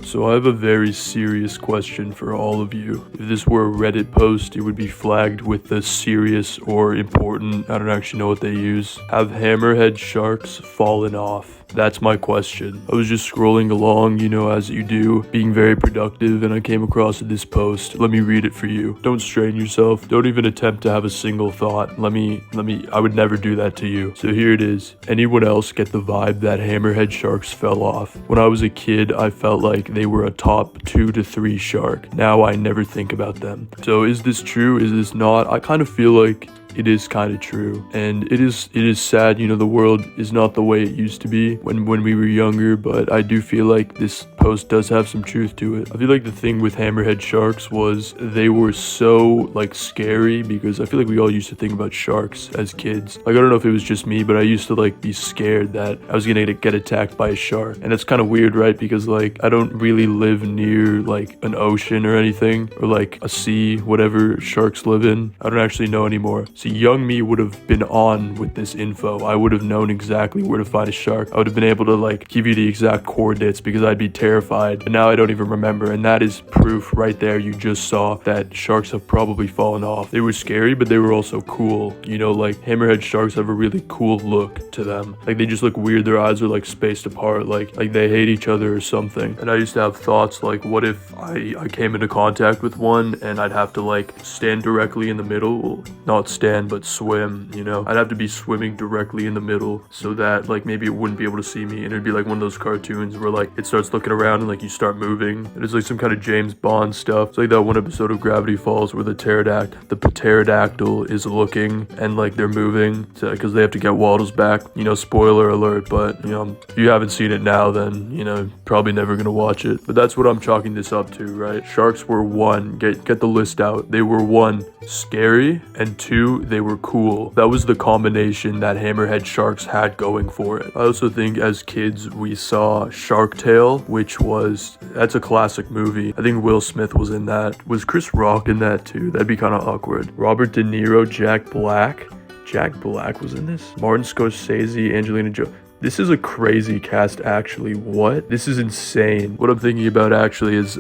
So I have a very serious question for all of you. If this were a Reddit post, it would be flagged with the serious or important, I don't actually know what they use. Have hammerhead sharks fallen off? That's my question. I was just scrolling along, as you do, being very productive, and I came across this post. Let me read it for you. Don't strain yourself. Don't even attempt to have a single thought. I would never do that to you. So here it is. Anyone else get the vibe that hammerhead sharks fell off? When I was a kid, I felt like they were a top 2 to 3 shark. Now I never think about them. So is this true? Is this not? I kind of feel like it is kind of true, and it is sad. The world is not the way it used to be when we were younger, but I do feel like this post does have some truth to it. I feel like the thing with hammerhead sharks was they were so scary, because I feel like we all used to think about sharks as kids. I don't know if it was just me, but I used to be scared that I was gonna get attacked by a shark, and it's kind of weird, right? Because I don't really live near an ocean or anything, or a sea, whatever sharks live in. I don't actually know anymore. So young me would have been on with this info. I would have known exactly where to find a shark. I would have been able to give you the exact coordinates, because I'd be terrified. But now I don't even remember, and that is proof right there. You just saw that sharks have probably fallen off. They were scary, but they were also cool. Hammerhead sharks have a really cool look to them. They just look weird. Their eyes are spaced apart, like they hate each other or something. And I used to have thoughts what if I came into contact with one and I'd have to stand directly in the middle? Well, not stand, but swim. I'd have to be swimming directly in the middle, so that maybe it wouldn't be able to see me, and it'd be one of those cartoons where it starts looking around and you start moving, and it's some kind of James Bond stuff. It's that one episode of Gravity Falls where the pterodactyl is looking, and they're moving because they have to get Waddles back. Spoiler alert, but if you haven't seen it now, then probably never gonna watch it. But that's what I'm chalking this up to, right? Sharks were 1, get the list out. They were 1, scary, and 2, they were cool. That was the combination that hammerhead sharks had going for it. I also think as kids we saw Shark Tale, that's a classic movie. I think Will Smith was in that. Was Chris Rock in that too? That'd be kind of awkward. Robert De Niro, Jack Black was in this. Martin Scorsese, Angelina Jolie. This is a crazy cast, actually. What? This is insane. What I'm thinking about actually is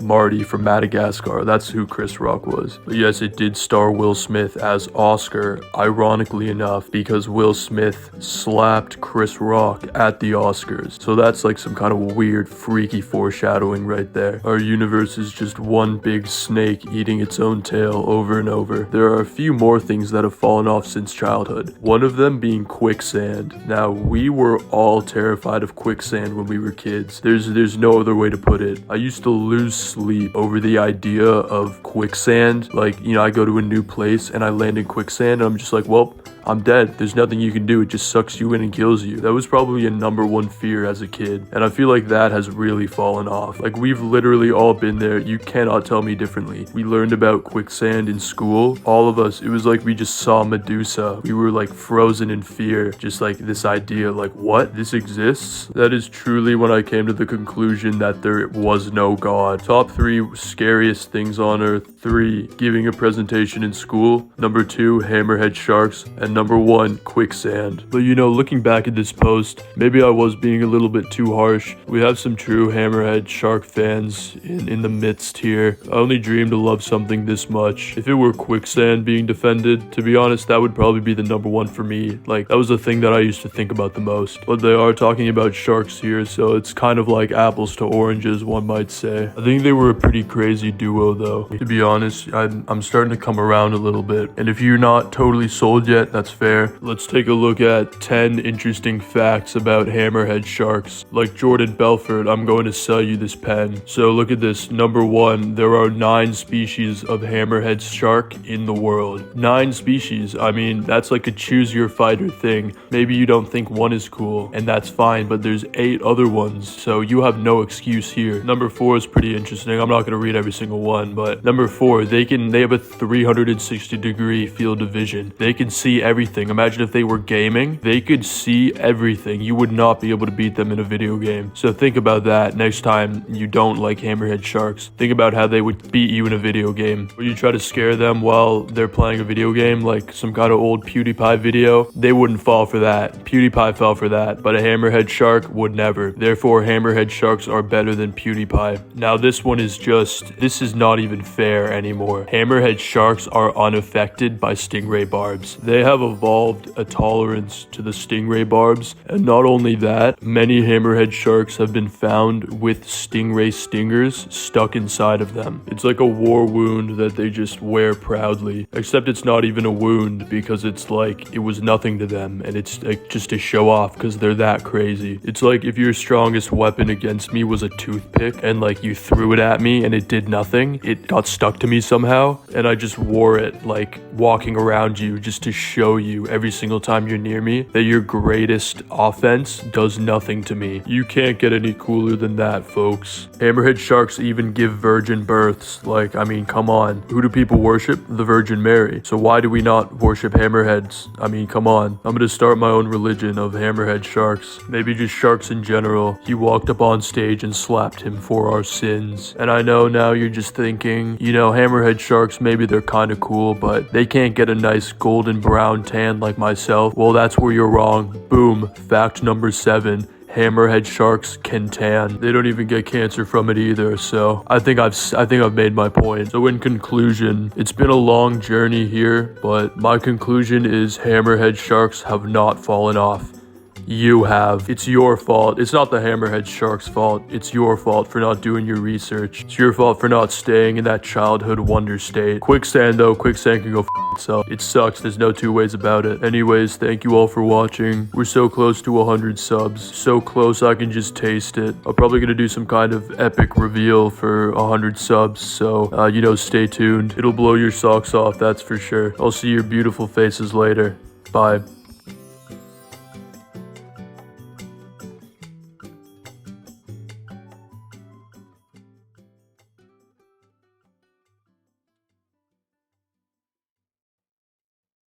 Marty from Madagascar. That's who Chris Rock was. But yes, it did star Will Smith as Oscar, ironically enough, because Will Smith slapped Chris Rock at the Oscars. So that's some kind of weird, freaky foreshadowing right there. Our universe is just one big snake eating its own tail over and over. There are a few more things that have fallen off since childhood. One of them being quicksand. Now, we were all terrified of quicksand when we were kids. There's no other way to put it. I used to lose sleep over the idea of quicksand. I go to a new place and I land in quicksand and I'm just well, I'm dead. There's nothing you can do. It just sucks you in and kills you. That was probably a number 1 fear as a kid. And I feel like that has really fallen off. We've literally all been there. You cannot tell me differently. We learned about quicksand in school. All of us, it was we just saw Medusa. We were frozen in fear. Just this idea, what? This exists? That is truly when I came to the conclusion that there was no God. Top 3 scariest things on earth. 3, giving a presentation in school. Number 2, hammerhead sharks. And number 1, quicksand. But looking back at this post, maybe I was being a little bit too harsh. We have some true hammerhead shark fans in the midst here. I only dreamed to love something this much. If it were quicksand being defended, to be honest, that would probably be the number 1 for me. That was the thing that I used to think about the most. But they are talking about sharks here, so it's kind of like apples to oranges, one might say. I think they were a pretty crazy duo though. To be honest, I'm starting to come around a little bit. And if you're not totally sold yet, that's fair. Let's take a look at 10 interesting facts about hammerhead sharks. Like Jordan Belfort, I'm going to sell you this pen. So look at this. Number 1, there are 9 species of hammerhead shark in the world. 9 species. I mean, that's a choose your fighter thing. Maybe you don't think one is cool, and that's fine, but there's 8 other ones, so you have no excuse here. Number 4 is pretty interesting. I'm not going to read every single one, but number 4 Therefore, they have a 360-degree field of vision. They can see everything. Imagine if they were gaming, they could see everything. You would not be able to beat them in a video game. So think about that next time you don't like hammerhead sharks. Think about how they would beat you in a video game. When you try to scare them while they're playing a video game, like some kind of old PewDiePie video, they wouldn't fall for that. PewDiePie fell for that, but a hammerhead shark would never. Therefore, hammerhead sharks are better than PewDiePie. Now, this is not even fair anymore. Hammerhead sharks are unaffected by stingray barbs. They have evolved a tolerance to the stingray barbs, and not only that, many hammerhead sharks have been found with stingray stingers stuck inside of them. It's like a war wound that they just wear proudly, except it's not even a wound because it's like it was nothing to them, and it's like just to show off because they're that crazy. It's like if your strongest weapon against me was a toothpick and like you threw it at me and it did nothing, it got stuck to me somehow, and I just wore it like walking around you just to show you every single time you're near me that your greatest offense does nothing to me. You can't get any cooler than that, folks. Hammerhead sharks even give virgin births. Like, I mean, come on. Who do people worship? The Virgin Mary. So why do we not worship hammerheads? I mean, come on. I'm gonna start my own religion of hammerhead sharks. Maybe just sharks in general. He walked up on stage and slapped him for our sins. And I know now you're just thinking, you know, hammerhead sharks, maybe they're kind of cool, but they can't get a nice golden brown tan like myself. Well, that's where you're wrong. Boom. Fact number 7. Hammerhead sharks can tan. They don't even get cancer from it either. So I think I've made my point. So in conclusion, it's been a long journey here, but my conclusion is hammerhead sharks have not fallen off. You have. It's your fault. It's not the hammerhead shark's fault. It's your fault for not doing your research. It's your fault for not staying in that childhood wonder state. Quicksand though, quicksand can go f itself. It sucks. There's no two ways about it. Anyways, thank you all for watching. We're so close to 100 subs. So close I can just taste it. I'm probably gonna do some kind of epic reveal for 100 subs. So, you know, stay tuned. It'll blow your socks off, that's for sure. I'll see your beautiful faces later. Bye.